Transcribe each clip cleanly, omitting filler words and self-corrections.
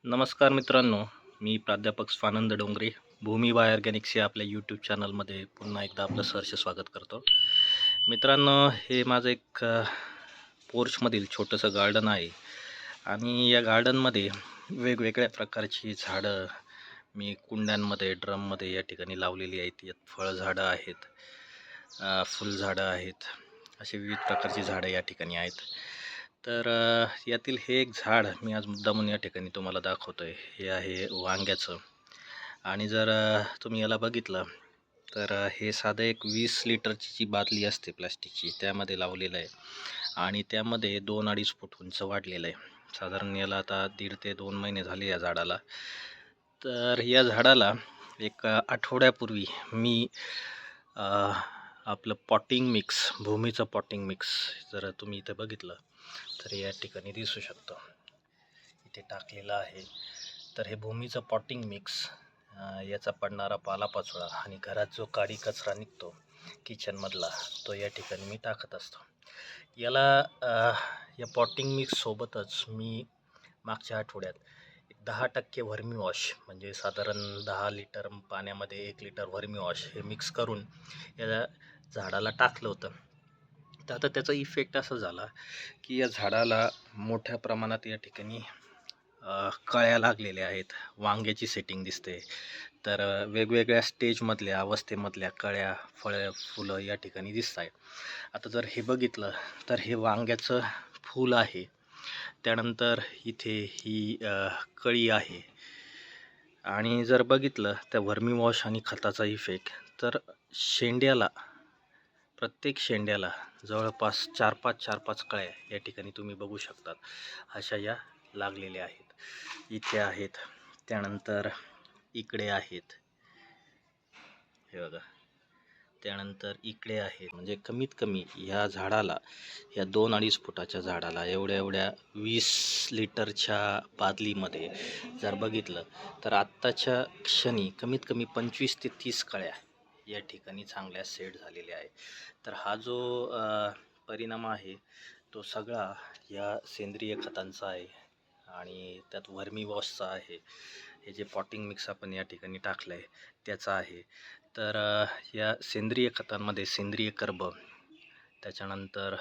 नमस्कार मित्रांनो, मी प्राध्यापक स्वानंद डोंगरे भूमी बायोऑर्गॅनिक्स या आपल्या यूट्यूब चॅनलमध्ये पुन्हा एकदा आपलं सहर्ष स्वागत करतो. मित्रांनो, हे माझं एक पोर्चमधील छोटंसं गार्डन आहे आणि या गार्डनमध्ये वेगवेगळ्या प्रकारची झाडं मी कुंड्यांमध्ये, ड्रममध्ये या ठिकाणी लावलेली आहेत. यात फळझाडं आहेत, फुलझाडं आहेत, अशी विविध प्रकारची झाडं या ठिकाणी आहेत. तर यातील हे एक झाड मी आज मुद्दामून या ठिकाणी तुम्हाला दाखवतो आहे. हे आहे वांग्याचं आणि जर तुम्ही याला बघितलं तर हे साधं एक 20 लिटरची जी बादली असते प्लास्टिकची त्यामध्ये लावलेलं आहे आणि त्यामध्ये 2-2.5 फूट उंच वाढलेलं आहे. साधारण याला आता 1.5 ते 2 महिने झाले या झाडाला. तर या झाडाला एक आठवड्यापूर्वी मी आपलं पॉटिंग मिक्स, भूमीचं पॉटिंग मिक्स जर तुम्ही इथे बघितलं तर या ठिकाणी दिसू शकतं, इथे टाकलेलं आहे. तर हे भूमीचं पॉटिंग मिक्स, याचा पडणारा पालापाचोळा आणि घरात जो काडी कचरा निघतो किचनमधला, तो या ठिकाणी मी टाकत असतो. याला या पॉटिंग मिक्स सोबतच मी मागच्या आठवड्यात 10% व्हर्मी वॉश, म्हणजे साधारण 10 लिटर पाण्यामध्ये 1 लिटर व्हर्मी वॉश हे मिक्स करून या झाडाला टाकलं होतं. तर आता त्याचा इफेक्ट असा झाला की या झाडाला मोठ्या प्रमाणात या ठिकाणी कळ्या लागलेल्या आहेत, वांग्याची सेटिंग दिसते. तर वेगवेगळ्या स्टेजमधल्या, अवस्थेमधल्या कळ्या, फुलं या ठिकाणी दिसत आहेत. आता जर हे बघितलं तर हे वांग्याचं फूल आहे, त्यानंतर इथे ही कळी आहे आणि जर बघितलं त्या व्हर्मी वॉश आणि खताचा इफेक्ट, तर शेंड्याला, प्रत्येक शेंड्याला जवळपास 4-5 कळ्या या ठिकाणी तुम्ही बघू शकतात, अशा या लागलेल्या आहेत. इथे आहेत, त्यानंतर इकडे आहेत, हे बघा, त्यानंतर इकडे आहेत. म्हणजे कमीत कमी ह्या झाडाला, या 2-2.5 फुटाच्या झाडाला एवढ्या 20 लिटरच्या बादलीमध्ये जर बघितलं तर आत्ताच्या क्षणी कमीत कमी 25 ते 30 कळ्या या ठिकाणी चांगल्या सेट झालेल्या आहे. तर हा जो परिणाम आहे तो सगळा या सेंद्रिय खतांचा आहे आणि त्यात व्हर्मी वॉशचा आहे. हे जे पॉटिंग मिक्स आपण या ठिकाणी टाकलं आहे त्याचा आहे. तर या सेंद्रिय खतांमध्ये सेंद्रिय कर्ब, त्याच्यानंतर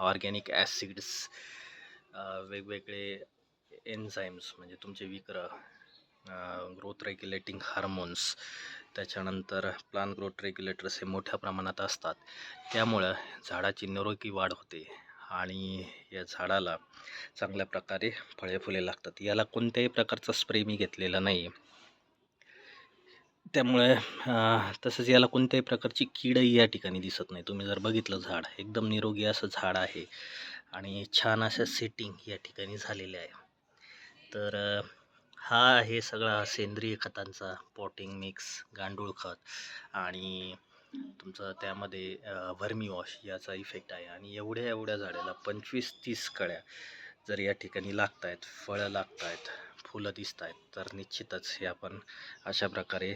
ऑर्गॅनिक ॲसिड्स, वेगवेगळे एन्झाईम्स म्हणजे तुमचे विकर, ग्रोथ रेग्युलेटिंग हार्मोन्स, त्याच्यानंतर प्लांट ग्रोथ रेग्युलेटर्स हे मोठ्या प्रमाणात असतात. त्यामुळं झाडाची निरोगी वाढ होते आणि या झाडाला चांगल्या प्रकारे फळे फुले लागतात. याला कोणत्याही प्रकारचा स्प्रे मी घेतलेला नाही, त्यामुळे तसंच याला कोणत्याही प्रकारची कीडही या ठिकाणी दिसत नाही. तुम्ही जर बघितलं झाड एकदम निरोगी असं झाड आहे आणि छान अशा सेटिंग या ठिकाणी झालेल्या आहे. तर हा आहे सगळा सेंद्रिय खतांचा पॉटिंग मिक्स, गांडूळ खत आणि तुमचं त्यामध्ये व्हर्मी वॉश याचा इफेक्ट आहे. आणि एवढ्या झाडाला 25-30 कळ्या जर या ठिकाणी लागत आहेत, फळं लागत आहेत, फुलं दिसत आहेत, तर निश्चितच हे आपण अशा प्रकारे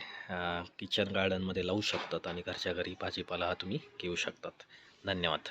किचन गार्डनमध्ये लावू शकतात आणि घरच्या घरी भाजीपाला हा तुम्ही घेऊ शकतात. धन्यवाद.